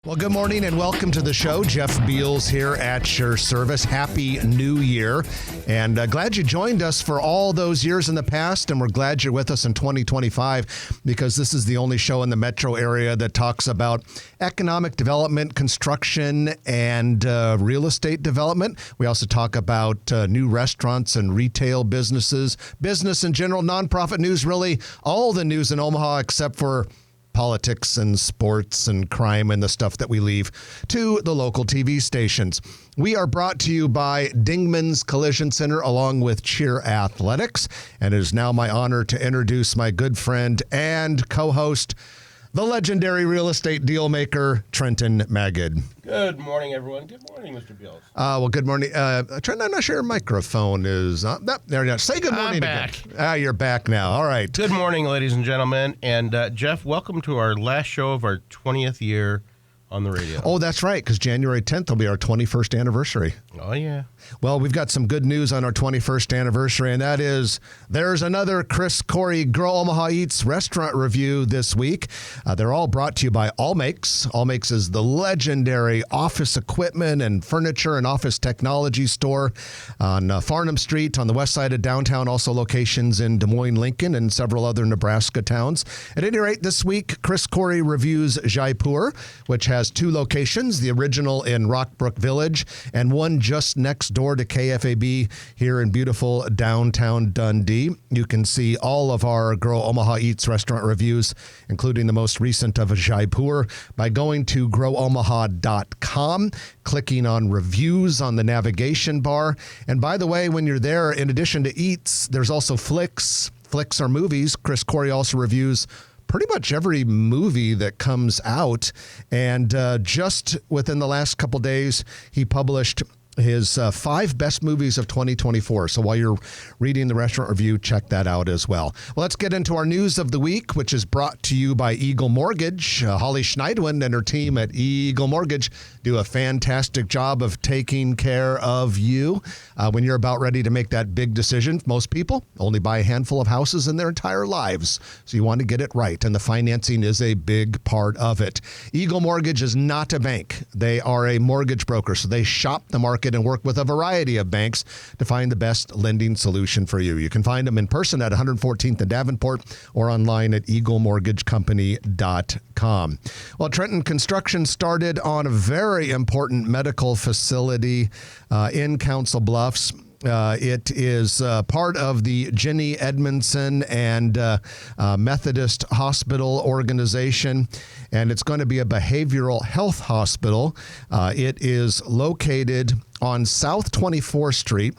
Well, good morning and welcome to the show. Jeff Beals here at your service. Happy New Year. And glad you joined us for all those years in the past. And we're glad you're with us in 2025 because this is the only show in the metro area that talks about economic development, construction, and real estate development. We also talk about new restaurants and retail businesses, business in general, nonprofit news, really all the news in Omaha except for politics and sports and crime and the stuff that we leave to the local TV stations. We are brought to you by Dingman's Collision Center along with Cheer Athletics. And it is now my honor to introduce my good friend and co-host, the legendary real estate deal maker, Trenton Magid. Good morning, everyone. Good morning, Mr. Beals. Well, good morning. Trenton, I'm not sure your microphone is on. There you go. Say good morning I'm back. Again. You're back now. All right. Good morning, ladies and gentlemen. And Jeff, welcome to our last show of our 20th year on the radio. Oh, that's right, because January 10th will be our 21st anniversary. Oh, yeah. Well, we've got some good news on our 21st anniversary, and that is there's another Chris Corey Grow Omaha Eats restaurant review this week. They're all brought to you by All Makes. All Makes is the legendary office equipment and furniture and office technology store on Farnham Street on the west side of downtown, also locations in Des Moines, Lincoln, and several other Nebraska towns. At any rate, this week, Chris Corey reviews Jaipur, which has two locations, the original in Rockbrook Village and one just next door to KFAB here in beautiful downtown Dundee. You can see all of our Grow Omaha Eats restaurant reviews, including the most recent of Jaipur, by going to growomaha.com, clicking on reviews on the navigation bar. And by the way, when you're there, in addition to Eats, there's also Flicks. Flicks are movies. Chris Corey also reviews pretty much every movie that comes out. And just within the last couple days, he published his 5 best movies of 2024. So while you're reading the restaurant review, check that out as well. Well, let's get into our news of the week, which is brought to you by Eagle Mortgage. Holly Schneidwin and her team at Eagle Mortgage do a fantastic job of taking care of you when you're about ready to make that big decision. Most people only buy a handful of houses in their entire lives, so you want to get it right, and the financing is a big part of it. Eagle Mortgage is not a bank. They are a mortgage broker, so they shop the market and work with a variety of banks to find the best lending solution for you. You can find them in person at 114th and Davenport or online at eaglemortgagecompany.com. Well, Trenton, construction started on a very important medical facility in Council Bluffs. It is part of the Jenny Edmondson and Methodist Hospital organization, and it's going to be a behavioral health hospital. It is located on South 24th Street,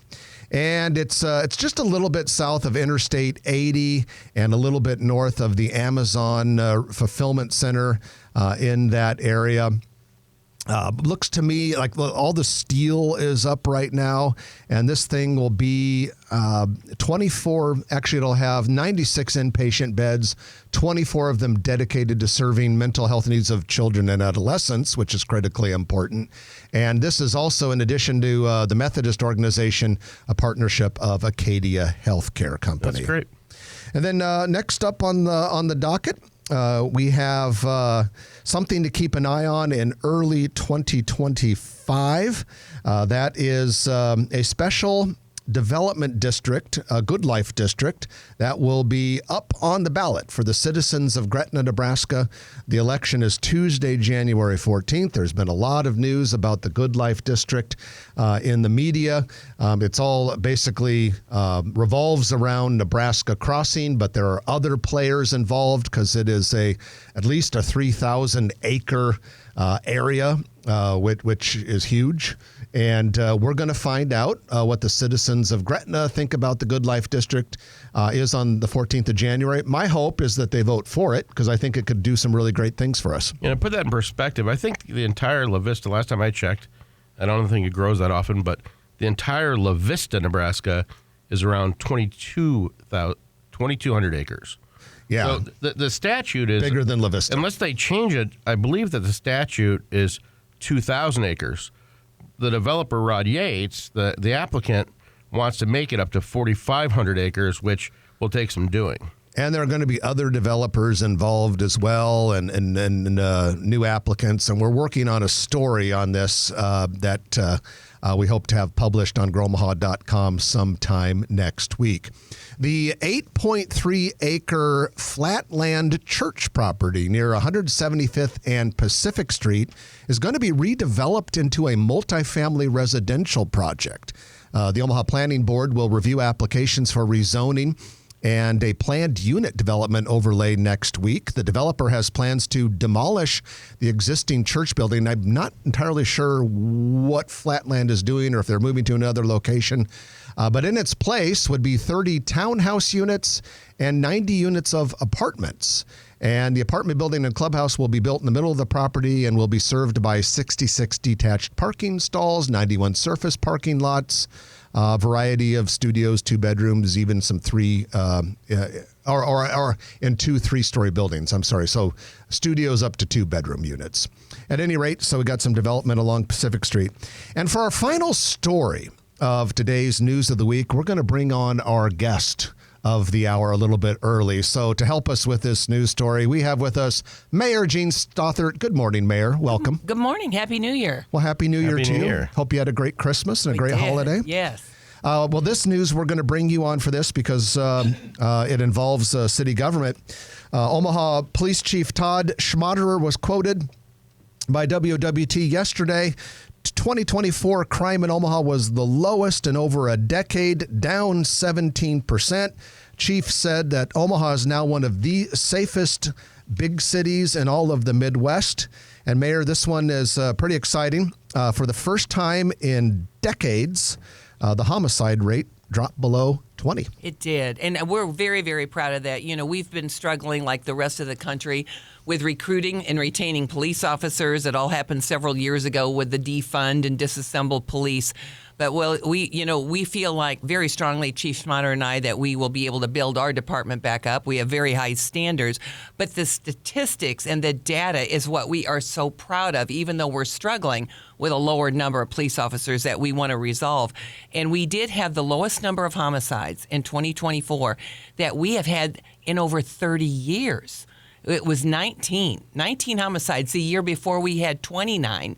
and it's just a little bit south of Interstate 80 and a little bit north of the Amazon Fulfillment Center in that area. Looks to me like all the steel is up right now, and this thing will be 24, actually it'll have 96 inpatient beds, 24 of them dedicated to serving mental health needs of children and adolescents, which is critically important. And this is also, in addition to the Methodist organization, a partnership of Acadia Healthcare Company. That's great. And then next up on the docket, we have something to keep an eye on in early 2025. That is a special development district, a Good Life district, that will be up on the ballot for the citizens of Gretna, Nebraska. The election is Tuesday, January 14th. There's been a lot of news about the Good Life district in the media. It's all basically revolves around Nebraska Crossing, but there are other players involved because it is at least a 3,000 acre area, which is huge. And we're going to find out what the citizens of Gretna think about the Good Life District is on the 14th of January. My hope is that they vote for it because I think it could do some really great things for us. You know, put that in perspective. I think the entire La Vista, last time I checked, I don't think it grows that often, but the entire La Vista, Nebraska is around 2,200 acres. Yeah. So the statute is bigger than La Vista. Unless they change it, I believe that the statute is 2,000 acres. The developer, Rod Yates, the applicant, wants to make it up to 4,500 acres, which will take some doing. And there are going to be other developers involved as well, and new applicants. And we're working on a story on this that we hope to have published on growomaha.com sometime next week. The 8.3-acre flatland church property near 175th and Pacific Street is going to be redeveloped into a multifamily residential project. The Omaha Planning Board will review applications for rezoning and a planned unit development overlay next week. The developer has plans to demolish the existing church building. I'm not entirely sure what Flatland is doing or if they're moving to another location. But in its place would be 30 townhouse units and 90 units of apartments. And the apartment building and clubhouse will be built in the middle of the property and will be served by 66 detached parking stalls, 91 surface parking lots, a variety of studios, 2 bedrooms, even some in 2 3-story buildings. I'm sorry. So studios up to 2-bedroom units. At any rate, so we got some development along Pacific Street. And for our final story of today's News of the Week, we're going to bring on our guest of the hour a little bit early. So to help us with this news story, we have with us Mayor Jean Stothert. Good morning, Mayor. Welcome. Good morning. Happy New Year. Well, Happy New Year to you. Hope you had a great Christmas and a great holiday. Yes. Well, this news, we're going to bring you on for this because it involves city government. Omaha Police Chief Todd Schmaderer was quoted by WWT yesterday. 2024 crime in Omaha was the lowest in over a decade, down 17%. Chief said that Omaha is now one of the safest big cities in all of the Midwest. And Mayor, this one is pretty exciting. For the first time in decades, the homicide rate dropped below 20. It did. And we're very, very proud of that. You know, we've been struggling like the rest of the country with recruiting and retaining police officers. It all happened several years ago with the defund and disassembled police. But we feel like very strongly, Chief Schmaderer and I, that we will be able to build our department back up. We have very high standards, but the statistics and the data is what we are so proud of, even though we're struggling with a lower number of police officers that we want to resolve. And we did have the lowest number of homicides in 2024 that we have had in over 30 years. It was 19 homicides. The year before we had 29.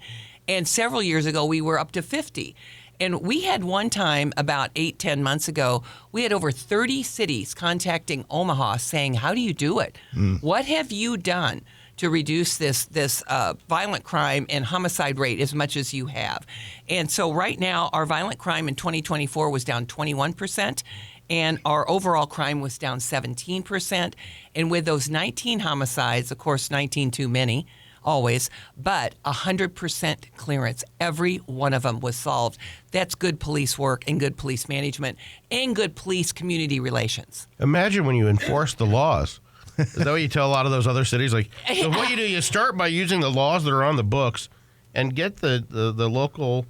And several years ago, we were up to 50. And we had one time about 8-10 months ago, we had over 30 cities contacting Omaha saying, how do you do it? What have you done to reduce this violent crime and homicide rate as much as you have? And so right now, our violent crime in 2024 was down 21%. And our overall crime was down 17%. And with those 19 homicides, of course, 19 too many, always, but 100% clearance. Every one of them was solved. That's good police work and good police management and good police community relations. Imagine when you enforce the laws. Is that what you tell a lot of those other cities? Like, so what you do, you start by using the laws that are on the books and get the local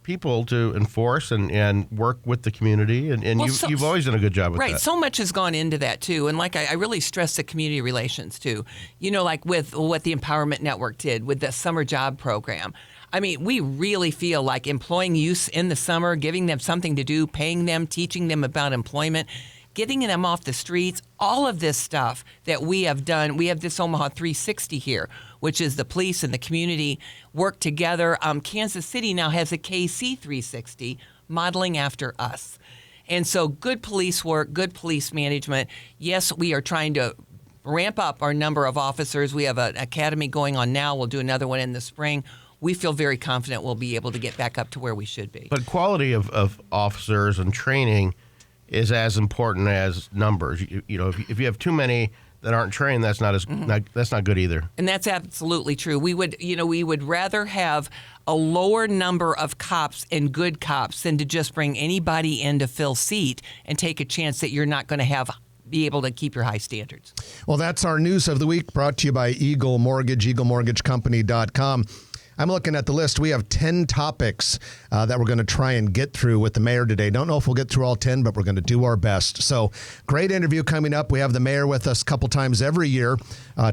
people to enforce and work with the community, and you've always done a good job with that. Right, so much has gone into that too, and like I really stress the community relations too. You know, like with what the Empowerment Network did with the summer job program. I mean, we really feel like employing youth in the summer, giving them something to do, paying them, teaching them about employment, getting them off the streets, all of this stuff that we have done. We have this Omaha 360 here, which is the police and the community work together. Kansas City now has a KC 360 modeling after us. And so good police work, good police management. Yes, we are trying to ramp up our number of officers. We have an academy going on now. We'll do another one in the spring. We feel very confident we'll be able to get back up to where we should be. But quality of officers and training is as important as numbers. You know, if you have too many that aren't trained, that's not that's not good either. And that's absolutely true. We would rather have a lower number of cops and good cops than to just bring anybody in to fill seat and take a chance that you're not going to be able to keep your high standards. Well, that's our News of the Week, brought to you by Eagle Mortgage, eaglemortgagecompany.com. I'm looking at the list. We have 10 topics that we're going to try and get through with the mayor today. Don't know if we'll get through all 10, but we're going to do our best. So great interview coming up. We have the mayor with us a couple times every year,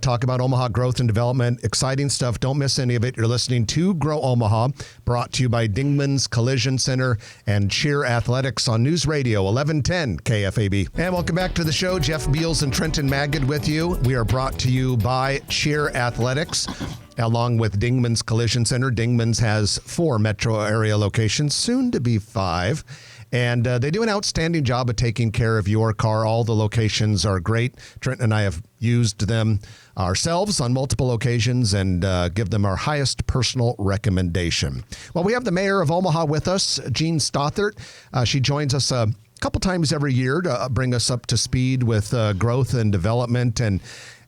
talk about Omaha growth and development. Exciting stuff. Don't miss any of it. You're listening to Grow Omaha, brought to you by Dingman's Collision Center and Cheer Athletics on News Radio 1110 KFAB. And welcome back to the show. Jeff Beals and Trenton Magid with you. We are brought to you by Cheer Athletics, along with Dingman's Collision Center. Dingman's has 4 metro area locations, soon to be 5. And they do an outstanding job of taking care of your car. All the locations are great. Trenton and I have used them ourselves on multiple occasions and give them our highest personal recommendation. Well, we have the mayor of Omaha with us, Jean Stothert. She joins us a couple times every year to bring us up to speed with growth and development.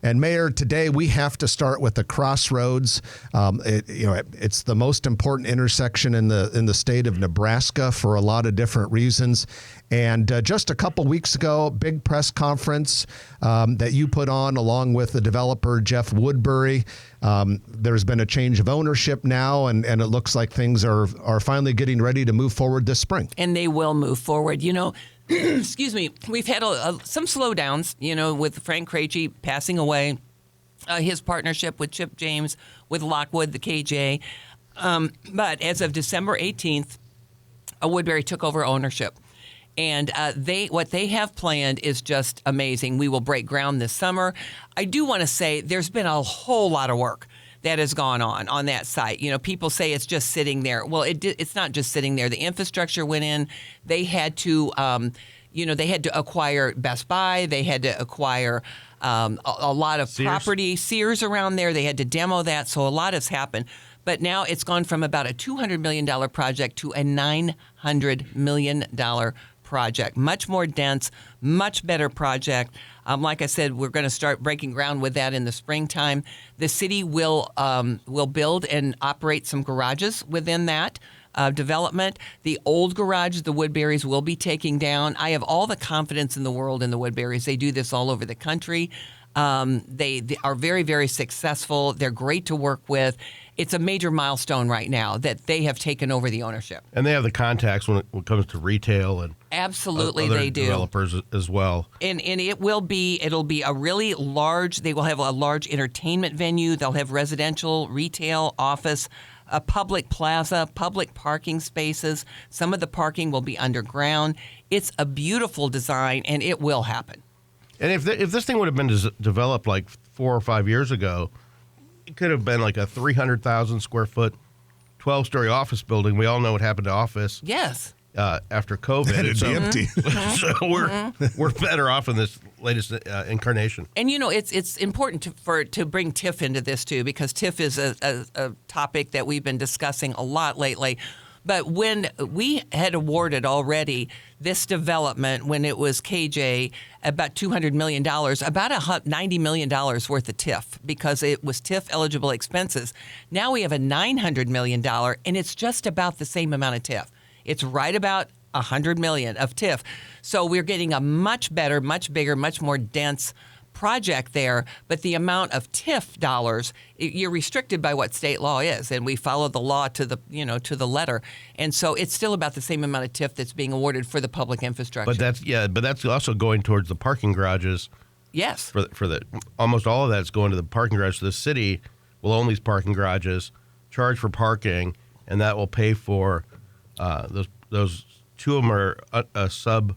And Mayor, today we have to start with the crossroads. It's the most important intersection in the state of Nebraska for a lot of different reasons. And just a couple weeks ago, big press conference that you put on along with the developer Jeff Woodbury. There's been a change of ownership now, and it looks like things are finally getting ready to move forward this spring. And they will move forward. Excuse me, we've had some slowdowns, with Frank Krejci passing away, his partnership with Chip James, with Lockwood, the KJ. But as of December 18th, Woodbury took over ownership. And what they have planned is just amazing. We will break ground this summer. I do want to say there's been a whole lot of work that has gone on that site. People say it's just sitting there. Well, it's not just sitting there. The infrastructure went in. They had to, they had to acquire Best Buy. They had to acquire a lot of Sears. Property, Sears around there. They had to demo that. So a lot has happened. But now it's gone from about a $200 million project to a $900 million project. Much more dense, much better project. Like I said, we're going to start breaking ground with that in the springtime. The city will build and operate some garages within that development. The old garage, the Woodburys will be taking down. I have all the confidence in the world in the Woodburys. They do this all over the country. They are very, very successful. They're great to work with. It's a major milestone right now that they have taken over the ownership. And they have the contacts when it comes to retail and absolutely other they do. Developers as well. And it'll be a really large. They will have a large entertainment venue. They'll have residential, retail, office, a public plaza, public parking spaces. Some of the parking will be underground. It's a beautiful design, and it will happen. And if this thing would have been developed like 4 or 5 years ago, it could have been like a 300,000 square foot, 12-story office building. We all know what happened to office. Yes. After COVID, It'd be empty. So we're better off in this latest incarnation. And it's important to bring TIF into this too, because TIF is a topic that we've been discussing a lot lately. But when we had awarded already this development, when it was KJ, about $200 million, about $90 million worth of TIF, because it was TIF eligible expenses. Now we have a $900 million, and it's just about the same amount of TIF. It's right about $100 million of TIF. So we're getting a much better, much bigger, much more dense project there, but the amount of TIF dollars, you're restricted by what state law is, and we follow the law to the letter. And so it's still about the same amount of TIF that's being awarded for the public infrastructure. But that's also going towards the parking garages. Yes. For the almost all of that's going to the parking garage. So the city will own these parking garages, charge for parking, and that will pay for those 2 of them are a sub.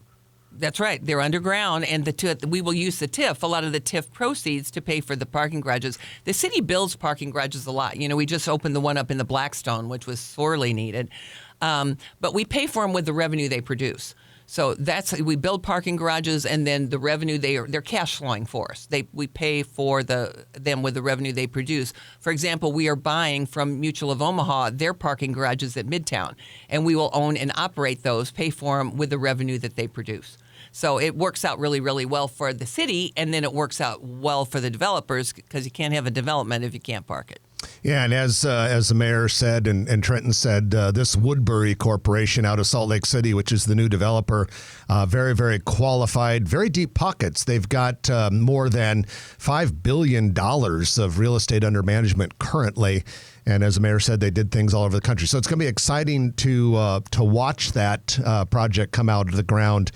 That's right. They're underground, and we will use the TIF, a lot of the TIF proceeds, to pay for the parking garages. The city builds parking garages a lot. We just opened the one up in the Blackstone, which was sorely needed. But we pay for them with the revenue they produce. So we build parking garages, and then the revenue they're cash flowing for us. We pay for them with the revenue they produce. For example, we are buying from Mutual of Omaha their parking garages at Midtown, and we will own and operate those, pay for them with the revenue that they produce. So it works out really, really well for the city, and then it works out well for the developers, because you can't have a development if you can't park it. Yeah, and as the mayor said and Trenton said, this Woodbury Corporation out of Salt Lake City, which is the new developer, very, very qualified, very deep pockets. They've got more than $5 billion of real estate under management currently. And as the mayor said, they did things all over the country. So it's going to be exciting to watch that project come out of the ground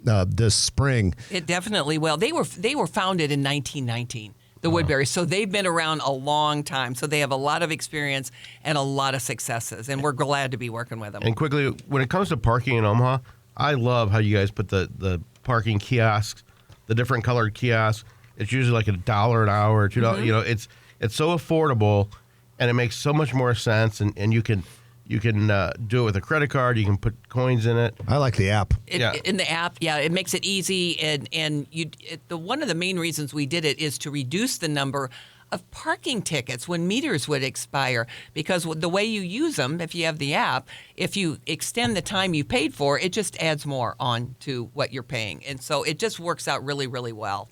this spring. It definitely will. They were founded in 1919. The Woodbury. So they've been around a long time. So they have a lot of experience and a lot of successes. And we're glad to be working with them. And quickly, when it comes to parking in Omaha, I love how you guys put the parking kiosks, the different colored kiosks. It's usually like $1 an hour, $2. You know, it's so affordable, and it makes so much more sense. And you can do it with a credit card. You can put coins in it. I like the app. In the app, it makes it easy. And one of the main reasons we did it is to reduce the number of parking tickets when meters would expire. Because the way you use them, if you have the app, if you extend the time you paid for, it just adds more on to what you're paying. And so it just works out really, really well.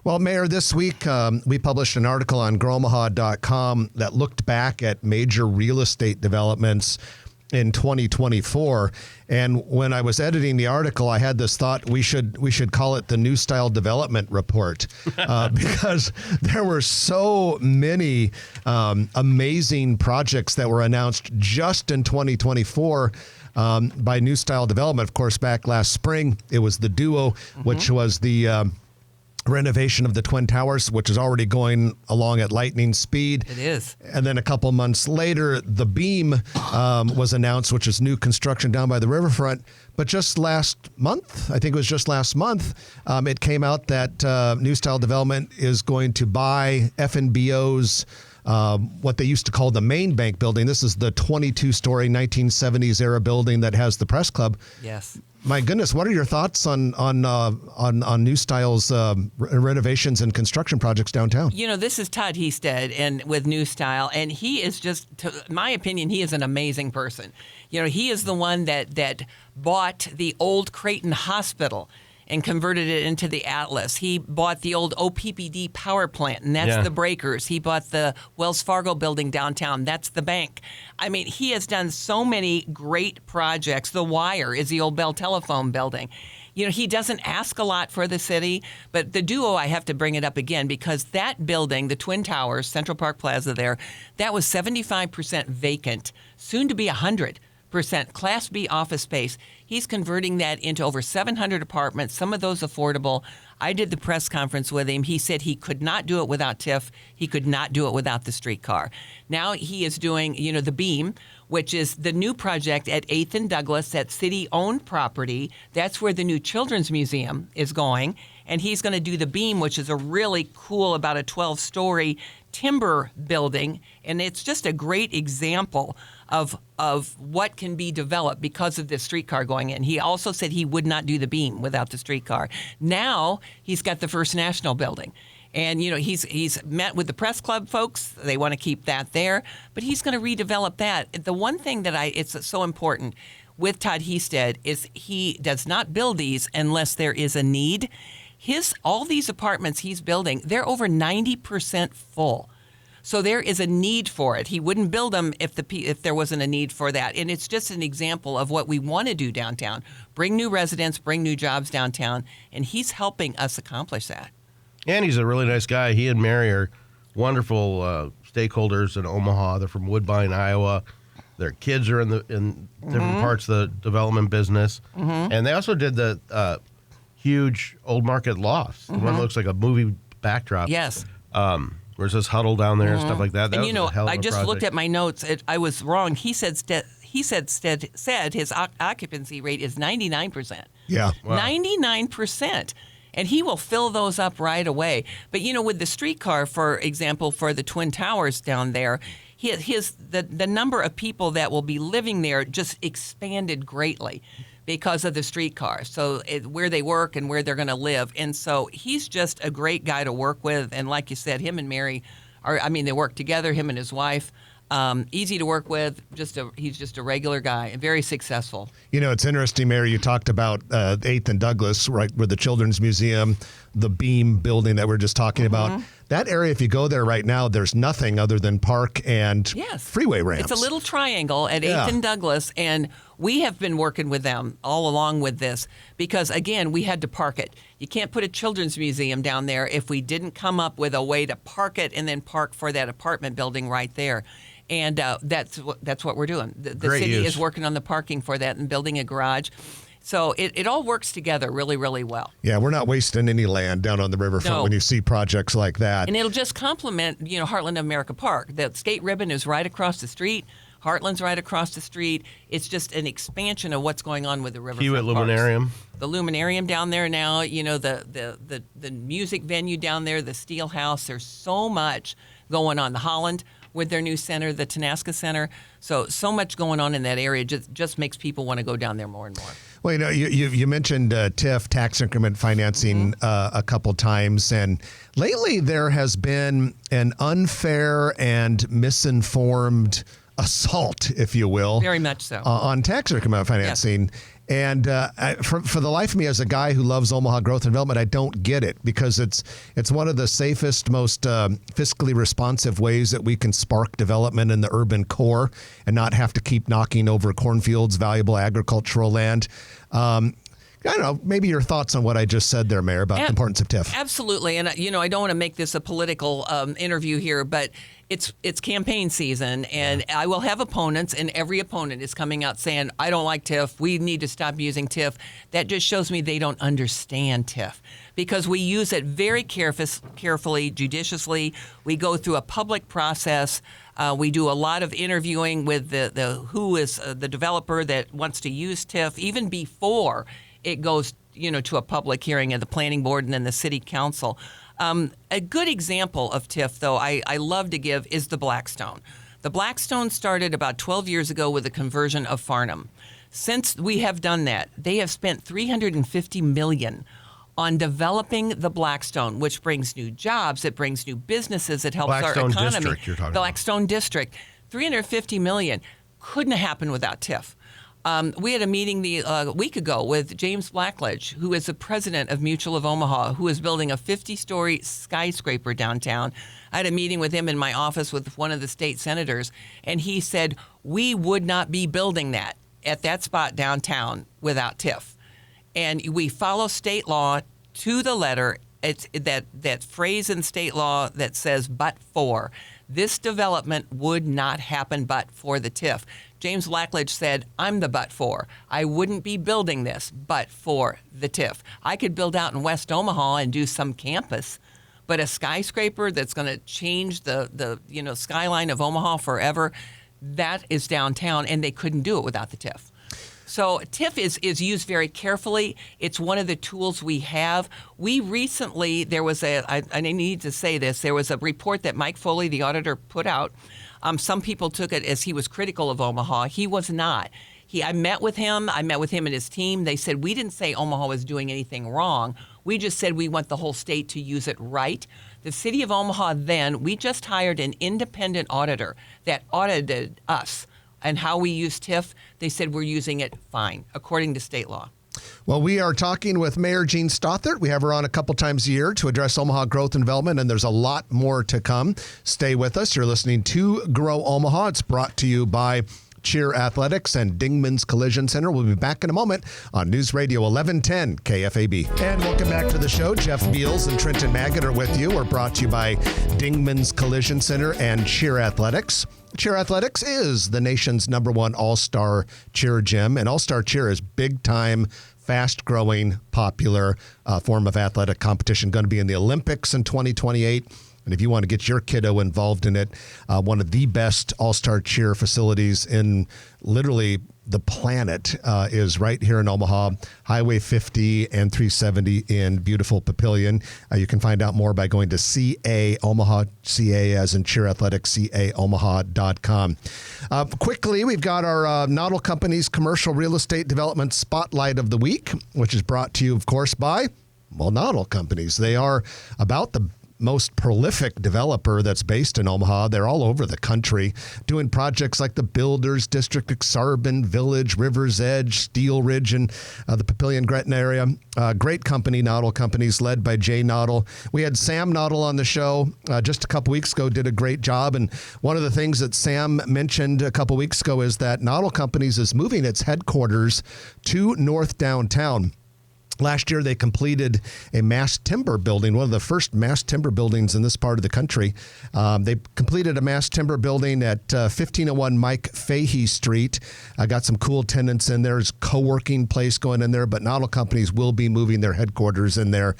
Well, Mayor, this week we published an article on growomaha.com that looked back at major real estate developments in 2024. And when I was editing the article, I had this thought we should call it the New Style Development Report because there were so many amazing projects that were announced just in 2024 by New Style Development. Of course, back last spring, it was the Duo, which was the renovation of the Twin Towers, which is already going along at lightning speed. It is. And then a couple months later, the Beam was announced, which is new construction down by the riverfront. But just last month, I think it was just last month, it came out that New Style Development is going to buy FNBO's what they used to call the main bank building. This is the 22-story 1970s era building that has the press club. Yes. My goodness, what are your thoughts on New Style's renovations and construction projects downtown? You know, this is Todd Hestead and with New Style, and he is just, to my opinion, he is an amazing person. You know, he is the one that bought the old Creighton Hospital and converted it into the Atlas. He bought the old OPPD power plant, and that's the breakers. He bought the Wells Fargo building downtown. That's the bank. I mean, he has done so many great projects. The Wire is the old Bell Telephone building. You know, he doesn't ask a lot for the city, but the Duo, I have to bring it up again because that building, the Twin Towers, Central Park Plaza there, that was 75% vacant, soon to be 100%. Class B office space. He's converting that into over 700 apartments, some of those affordable. I did the press conference with him. He said he could not do it without TIF. He could not do it without the streetcar. Now he is doing, the Beam, which is the new project at 8th and Douglas, that city-owned property. That's where the new Children's Museum is going. And he's going to do the Beam, which is a really cool, about a 12-story timber building. And it's just a great example of what can be developed because of this streetcar going in. He also said he would not do the Beam without the streetcar. Now he's got the First National building. And, he's met with the press club folks. They want to keep that there. But he's going to redevelop that. The one thing that it's so important with Todd Hestead is he does not build these unless there is a need. All these apartments he's building, they're over 90% full. So there is a need for it. He wouldn't build them if there wasn't a need for that. And it's just an example of what we want to do downtown. Bring new residents, bring new jobs downtown. And he's helping us accomplish that. And he's a really nice guy. He and Mary are wonderful stakeholders in Omaha. They're from Woodbine, Iowa. Their kids are in different parts of the development business. And they also did the huge Old Market lofts. The one that looks like a movie backdrop. Yes. Where it says Huddle down there and stuff like that. That and was a hell of I a just project. looked at my notes. I was wrong. He said his occupancy rate is 99%. Yeah. Wow. 99%. And he will fill those up right away. But, with the streetcar, for example, for the Twin Towers down there, the number of people that will be living there just expanded greatly because of the streetcar. So where they work and where they're going to live. And so he's just a great guy to work with. And like you said, him and Mary they work together, him and his wife. Easy to work with. He's just a regular guy and very successful. It's interesting, Mary, you talked about 8th and Douglas, right, where the Children's Museum, the beam building that we're just talking about. That area, if you go there right now, there's nothing other than park and freeway ramps. It's a little triangle at 8th and Douglas, and we have been working with them all along with this because, again, we had to park it. You can't put a children's museum down there if we didn't come up with a way to park it and then park for that apartment building right there. And that's what we're doing. The city is working on the parking for that and building a garage. So it all works together really, really well. Yeah, we're not wasting any land down on the riverfront when you see projects like that. And it'll just complement, Heartland of America Park. The skate ribbon is right across the street. Heartland's right across the street. It's just an expansion of what's going on with the riverfront Hewitt Luminarium. The Luminarium down there now, the music venue down there, the Steel House. There's so much going on. The Holland with their new center, the Tenasca Center. So much going on in that area just makes people want to go down there more and more. Well, you mentioned TIF, tax increment financing, a couple times, and lately there has been an unfair and misinformed assault, if you will. Very much so. On tax increment financing. Yes. And for the life of me, as a guy who loves Omaha growth and development, I don't get it because it's one of the safest, most fiscally responsive ways that we can spark development in the urban core and not have to keep knocking over cornfields, valuable agricultural land. I don't know, maybe your thoughts on what I just said there, Mayor, about the importance of TIF. Absolutely. And, I don't want to make this a political interview here, but it's campaign season, and I will have opponents, and every opponent is coming out saying, I don't like TIF. We need to stop using TIF. That just shows me they don't understand TIF because we use it very carefully, judiciously. We go through a public process. We do a lot of interviewing with who is the developer that wants to use TIF, even before it goes, to a public hearing at the planning board and then the city council. A good example of TIF, though, I love to give is the Blackstone. The Blackstone started about 12 years ago with the conversion of Farnham. Since we have done that, they have spent $350 million on developing the Blackstone, which brings new jobs, it brings new businesses, it helps our economy. Blackstone District, you're talking about. Blackstone District. $350 million couldn't have happened without TIF. We had a meeting a week ago with James Blackledge, who is the president of Mutual of Omaha, who is building a 50-story skyscraper downtown. I had a meeting with him in my office with one of the state senators, and he said, we would not be building that at that spot downtown without TIF. And we follow state law to the letter. It's that phrase in state law that says, but for. This development would not happen but for the TIF. James Blackledge said, I'm the but for. I wouldn't be building this but for the TIF. I could build out in West Omaha and do some campus, but a skyscraper that's going to change the skyline of Omaha forever, that is downtown, and they couldn't do it without the TIF. So TIF is used very carefully. It's one of the tools we have. We recently, I need to say this, there was a report that Mike Foley, the auditor, put out. Some people took it as he was critical of Omaha. He was not. I met with him and his team. They said, we didn't say Omaha was doing anything wrong. We just said we want the whole state to use it right. The city of Omaha we just hired an independent auditor that audited us and how we use TIF. They said we're using it fine, according to state law. Well, we are talking with Mayor Jean Stothert. We have her on a couple times a year to address Omaha growth and development, and there's a lot more to come. Stay with us. You're listening to Grow Omaha. It's brought to you by Cheer Athletics and Dingman's Collision Center. We'll be back in a moment on News Radio 1110 KFAB. And welcome back to the show. Jeff Beals and Trenton Maggott are with you. We're brought to you by Dingman's Collision Center and Cheer Athletics. Cheer Athletics is the nation's #1 all-star cheer gym, and all-star cheer is big-time, fast-growing, popular form of athletic competition. Going to be in the Olympics in 2028. And if you want to get your kiddo involved in it, one of the best all-star cheer facilities in literally the planet is right here in Omaha, Highway 50 and 370 in beautiful Papillion. You can find out more by going to CA Omaha, CA as in Cheer Athletics, CAOmaha.com. Quickly, we've got our Noddle Company's Commercial Real Estate Development Spotlight of the Week, which is brought to you, of course, by Noddle Companies. They are about the most prolific developer that's based in Omaha. They're all over the country doing projects like the Builders District, Exarban Village, River's Edge, Steel Ridge, and the Papillion-Gretna area. Great company, Noddle Companies, led by Jay Noddle. We had Sam Noddle on the show just a couple weeks ago, did a great job. And one of the things that Sam mentioned a couple weeks ago is that Noddle Companies is moving its headquarters to North Downtown. Last year, they completed a mass timber building, one of the first mass timber buildings in this part of the country. They completed a mass timber building at 1501 Mike Fahey Street. Got some cool tenants in there. There's a co-working place going in there, but Noddle Companies will be moving their headquarters in there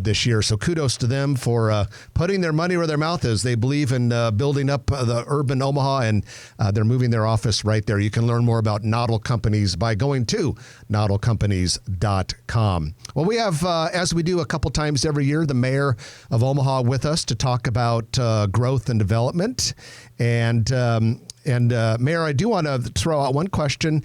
this year. So kudos to them for putting their money where their mouth is. They believe in building up the urban Omaha, and they're moving their office right there. You can learn more about Noddle Companies by going to noddlecompanies.com. Well, we have, as we do a couple times every year, the mayor of Omaha with us to talk about growth and development. And Mayor, I do want to throw out one question.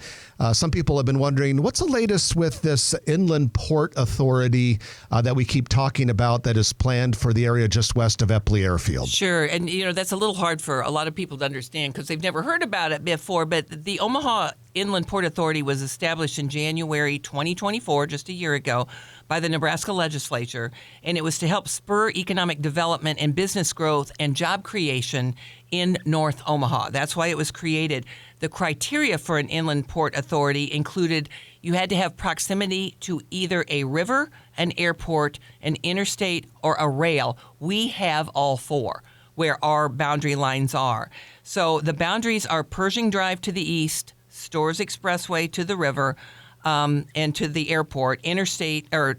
Some people have been wondering, what's the latest with this Inland Port Authority that we keep talking about that is planned for the area just west of Epley Airfield? Sure. And, that's a little hard for a lot of people to understand because they've never heard about it before. But the Omaha Inland Port Authority was established in January 2024, just a year ago, by the Nebraska legislature. And it was to help spur economic development and business growth and job creation in North Omaha. That's why it was created. The criteria for an inland port authority included you had to have proximity to either a river, an airport, an interstate, or a rail. We have all four where our boundary lines are. So the boundaries are Pershing Drive to the east, Stores Expressway to the river, and to the airport, Stores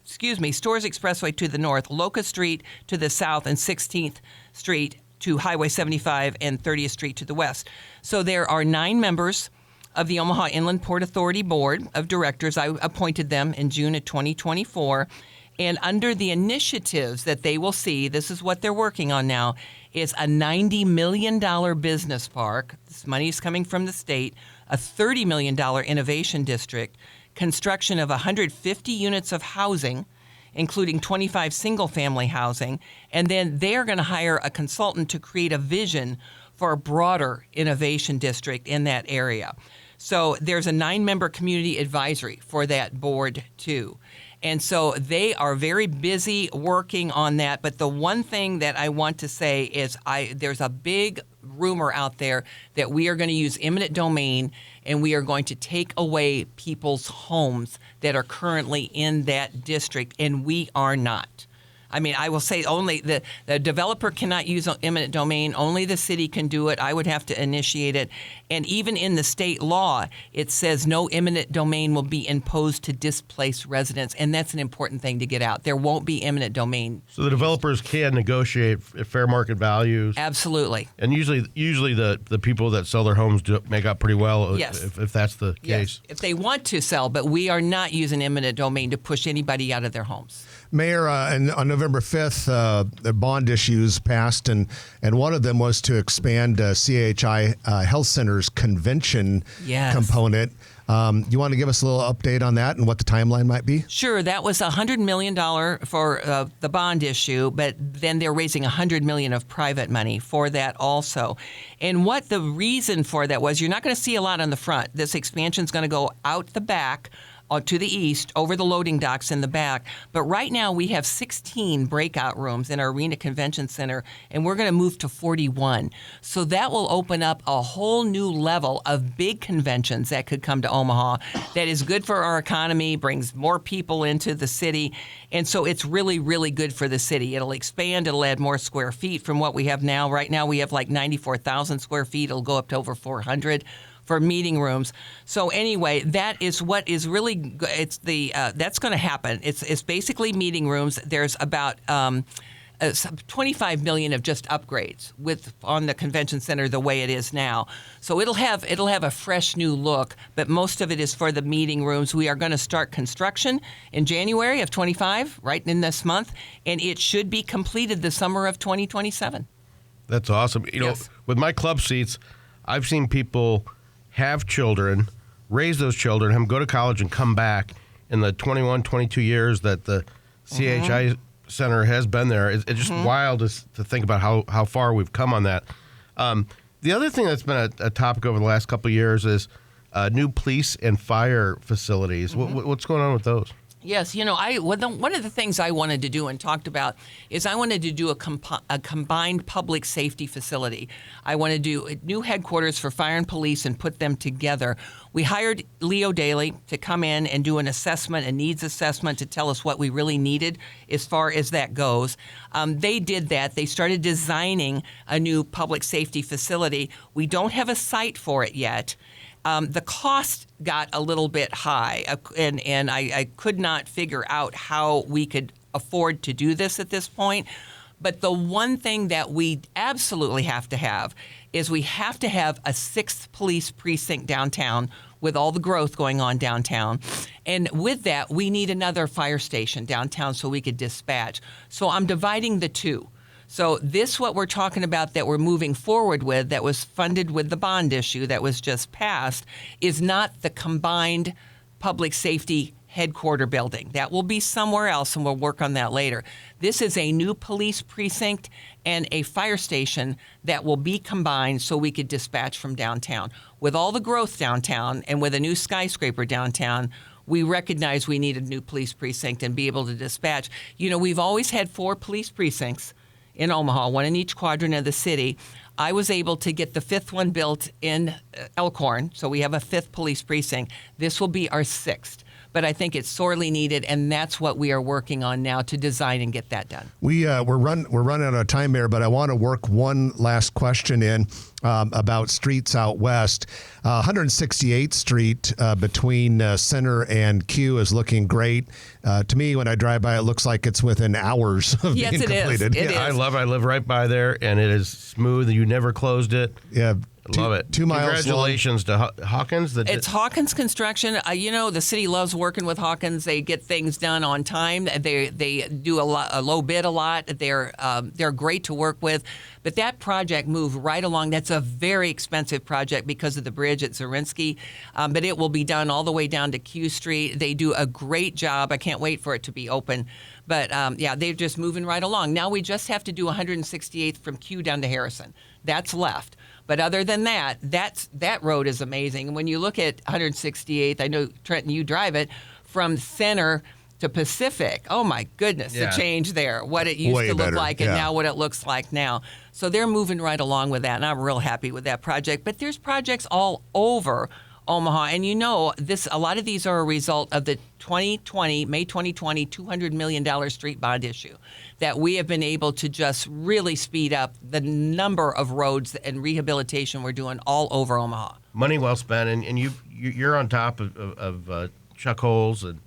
Expressway to the north, Locust Street to the south, and 16th Street to Highway 75 and 30th Street to the west. So there are 9 members of the Omaha Inland Port Authority Board of Directors. I appointed them in June of 2024. And under the initiatives that they will see, this is what they're working on now, is a $90 million business park. This money is coming from the state, a $30 million innovation district, construction of 150 units of housing, including 25 single-family housing, and then they are going to hire a consultant to create a vision for a broader innovation district in that area. So there's a 9-member community advisory for that board, too. And so they are very busy working on that. But the one thing that I want to say is there's a big rumor out there that we are going to use eminent domain and we are going to take away people's homes that are currently in that district, and we are not. I mean, I will say only the developer cannot use eminent domain. Only the city can do it. I would have to initiate it. And even in the state law, it says no eminent domain will be imposed to displaced residents. And that's an important thing to get out. There won't be eminent domain. So the developers can negotiate fair market values. Absolutely. And usually the people that sell their homes make out pretty well. Yes. If that's the case. If they want to sell, but we are not using eminent domain to push anybody out of their homes. Mayor, on November 5th, the bond issues passed, and one of them was to expand CHI Health Center's convention component. You want to give us a little update on that and what the timeline might be? Sure. That was $100 million for the bond issue, but then they're raising $100 million of private money for that also. And what the reason for that was, you're not going to see a lot on the front. This expansion is going to go out the back to the east, over the loading docks in the back. But right now we have 16 breakout rooms in our Arena Convention Center, and we're going to move to 41. So that will open up a whole new level of big conventions that could come to Omaha that is good for our economy, brings more people into the city. And so it's really, really good for the city. It'll expand. It'll add more square feet from what we have now. Right now we have like 94,000 square feet. It'll go up to over 400 for meeting rooms. So anyway, that is what is really it's the that's going to happen. It's basically meeting rooms. There's about 25 million of just upgrades on the convention center the way it is now. So it'll have a fresh new look, but most of it is for the meeting rooms. We are going to start construction in January of 25, right in this month, and it should be completed the summer of 2027. That's awesome. You know, with my club seats, I've seen people have children, raise those children, have them go to college and come back in the 21, 22 years that the CHI center has been there. It's just wild to think about how far we've come on that. The other thing that's been a topic over the last couple of years is new police and fire facilities. What's going on with those? Yes, one of the things I wanted to do and talked about is I wanted to do a combined public safety facility. I want to do new headquarters for fire and police and put them together. We hired Leo Daly to come in and do an assessment, a needs assessment, to tell us what we really needed as far as that goes. They did that. They started designing a new public safety facility. We don't have a site for it yet. The cost got a little bit high, and I could not figure out how we could afford to do this at this point. But the one thing that we absolutely have to have is we have to have a 6th police precinct downtown with all the growth going on downtown. And with that, we need another fire station downtown so we could dispatch. So I'm dividing the two. So this, what we're talking about that we're moving forward with, that was funded with the bond issue that was just passed, is not the combined public safety headquarter building. That will be somewhere else, and we'll work on that later. This is a new police precinct and a fire station that will be combined so we could dispatch from downtown. With all the growth downtown and with a new skyscraper downtown, we recognize we need a new police precinct and be able to dispatch. We've always had 4 police precincts in Omaha, one in each quadrant of the city. I was able to get the 5th one built in Elkhorn, so we have a 5th police precinct. This will be our 6th. But I think it's sorely needed, and that's what we are working on now to design and get that done. We're running out of time here, but I want to work one last question in about streets out west. 168th Street between Center and Q is looking great. To me, when I drive by, it looks like it's within hours of being completed. It is. I live right by there, and it is smooth. You never closed it. Yeah. Love it. 2 miles Congratulations to Hawkins. It's Hawkins Construction. The city loves working with Hawkins. They get things done on time. They do a low bid a lot. They're great to work with. But that project moved right along. That's a very expensive project because of the bridge at Zorinsky. But it will be done all the way down to Q Street. They do a great job. I can't wait for it to be open. But they're just moving right along. Now we just have to do 168th from Q down to Harrison. That's left. But other than that, that road is amazing. And when you look at 168th, I know, Trenton, you drive it, from Center to Pacific, oh my goodness, the change there, what it used to look like and now what it looks like now. So they're moving right along with that, and I'm real happy with that project. But there's projects all over Omaha, and a lot of these are a result of the May 2020 $200 million street bond issue that we have been able to just really speed up the number of roads and rehabilitation we're doing all over Omaha. Money well spent, and you're on top of chuck holes and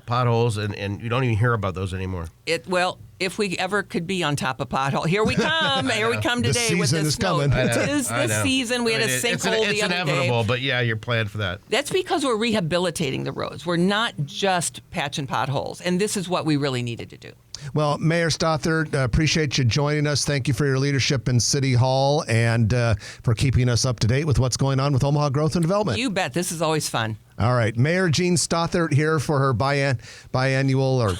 potholes, and you don't even hear about those anymore. If we ever could be on top of pothole, here we come. Here we come today with the snow. It is the season. We had a sinkhole the other day. It's inevitable, but you're planned for that. That's because we're rehabilitating the roads. We're not just patching potholes, and this is what we really needed to do. Well, Mayor Stothert, appreciate you joining us. Thank you for your leadership in City Hall and for keeping us up to date with what's going on with Omaha Growth and Development. You bet. This is always fun. All right. Mayor Jean Stothert here for her biannual or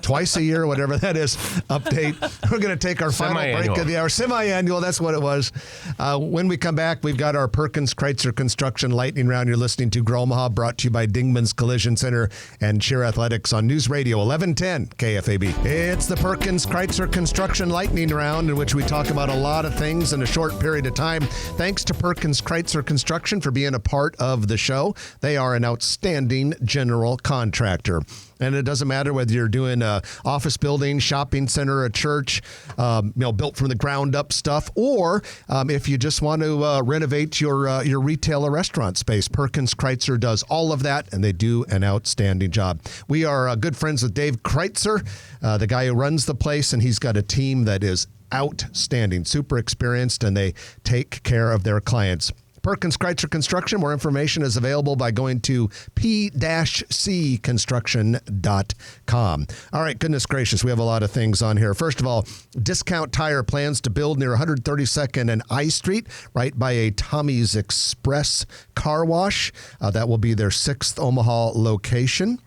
twice a year, whatever that is, update. We're going to take our final break of the hour. Semi-annual, that's what it was. When we come back, we've got our Perkins Kreitzer Construction Lightning Round. You're listening to Grow Omaha, brought to you by Dingman's Collision Center and Cheer Athletics on News Radio 1110 KFAB. It's the Perkins Kreitzer Construction Lightning Round, in which we talk about a lot of things in a short period of time. Thanks to Perkins Kreitzer Construction for being a part of the show. They are an outstanding general contractor. And it doesn't matter whether you're doing a office building, shopping center, a church, built from the ground up stuff, or if you just want to renovate your retail or restaurant space. Perkins Kreitzer does all of that, and they do an outstanding job. We are good friends with Dave Kreitzer, the guy who runs the place, and he's got a team that is outstanding, super experienced, and they take care of their clients. Perkins Kreitzer Construction. More information is available by going to p-cconstruction.com. All right, goodness gracious, we have a lot of things on here. First of all, Discount Tire plans to build near 132nd and I Street, right by a Tommy's Express car wash. That will be their 6th Omaha location.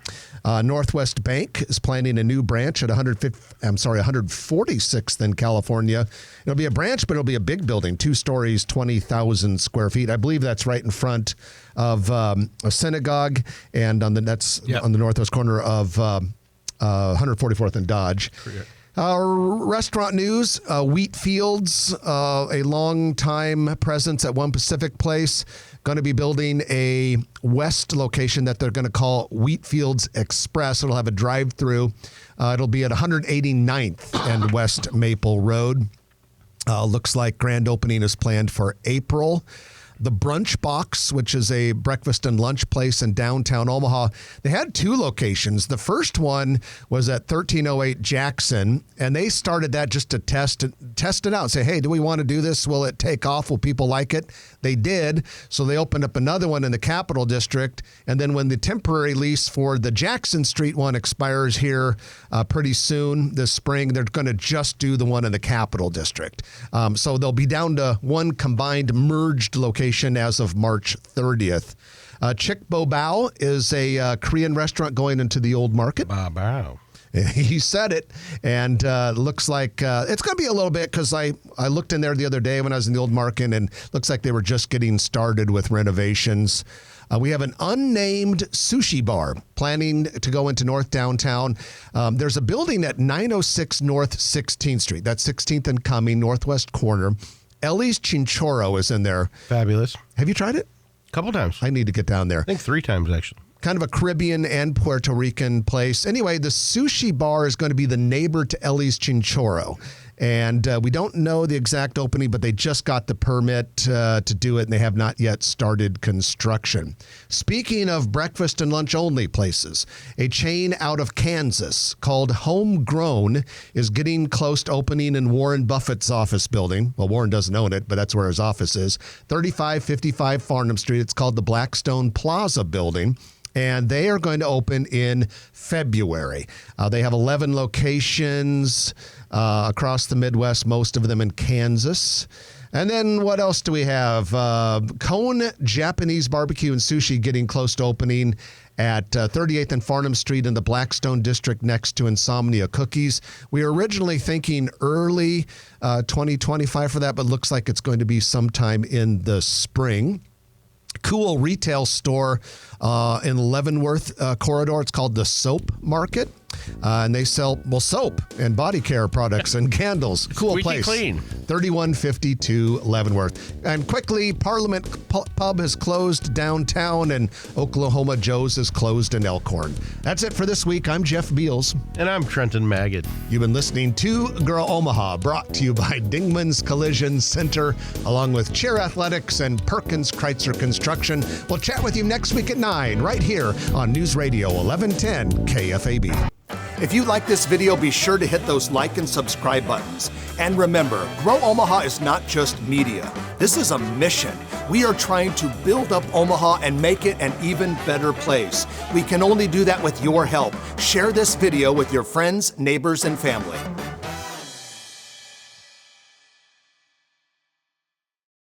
Northwest Bank is planning a new branch at 146th in California. It'll be a branch, but it'll be a big building, 2 stories, 20,000 square feet. I believe that's right in front of a synagogue, and on the northwest corner of 144th and Dodge. Restaurant news, Wheatfields, a long-time presence at One Pacific Place, going to be building a west location that they're going to call Wheatfields Express. It'll have a drive-through. It'll be at 189th and West Maple Road. Looks like grand opening is planned for April. The Brunch Box, which is a breakfast and lunch place in downtown Omaha, they had 2 locations. The first one was at 1308 Jackson, and they started that just to test it out. Say, hey, do we want to do this? Will it take off? Will people like it? They did. So they opened up another one in the Capital District. And then when the temporary lease for the Jackson Street one expires here pretty soon this spring, they're going to just do the one in the Capital District. So they'll be down to one combined merged location as of March 30th. Chick Bo Bao is a Korean restaurant going into the old market. Bao. He said it, and looks like it's going to be a little bit, because I looked in there the other day when I was in the old market, and looks like they were just getting started with renovations. We have an unnamed sushi bar planning to go into North Downtown. There's a building at 906 North 16th Street. That's 16th and Cumming, northwest corner. Ellie's Chinchorro is in there. Fabulous. Have you tried it? A couple times. I need to get down there. I think 3 times, actually. Kind of a Caribbean and Puerto Rican place. Anyway, the sushi bar is going to be the neighbor to Ellie's Chinchorro. And we don't know the exact opening, but they just got the permit to do it, and they have not yet started construction. Speaking of breakfast and lunch only places, a chain out of Kansas called Homegrown is getting close to opening in Warren Buffett's office building. Well, Warren doesn't own it, but that's where his office is. 3555 Farnham Street. It's called the Blackstone Plaza building. And they are going to open in February. They have 11 locations across the Midwest, most of them in Kansas. And then what else do we have? Cone Japanese Barbecue and Sushi getting close to opening at 38th and Farnham Street in the Blackstone District next to Insomnia Cookies. We were originally thinking early 2025 for that, but looks like it's going to be sometime in the spring. Cool retail store in Leavenworth corridor. It's called the Soap Market. And they sell, soap and body care products and candles. Cool Squeaky place. clean. 3152 Leavenworth. And quickly, Parliament Pub has closed downtown, and Oklahoma Joe's is closed in Elkhorn. That's it for this week. I'm Jeff Beals. And I'm Trenton Maggot. You've been listening to Grow Omaha, brought to you by Dingman's Collision Center, along with Cheer Athletics and Perkins Kreitzer Construction. We'll chat with you next week at 9, right here on News Radio 1110 KFAB. If you like this video, be sure to hit those like and subscribe buttons. And remember, Grow Omaha is not just media. This is a mission. We are trying to build up Omaha and make it an even better place. We can only do that with your help. Share this video with your friends, neighbors, and family.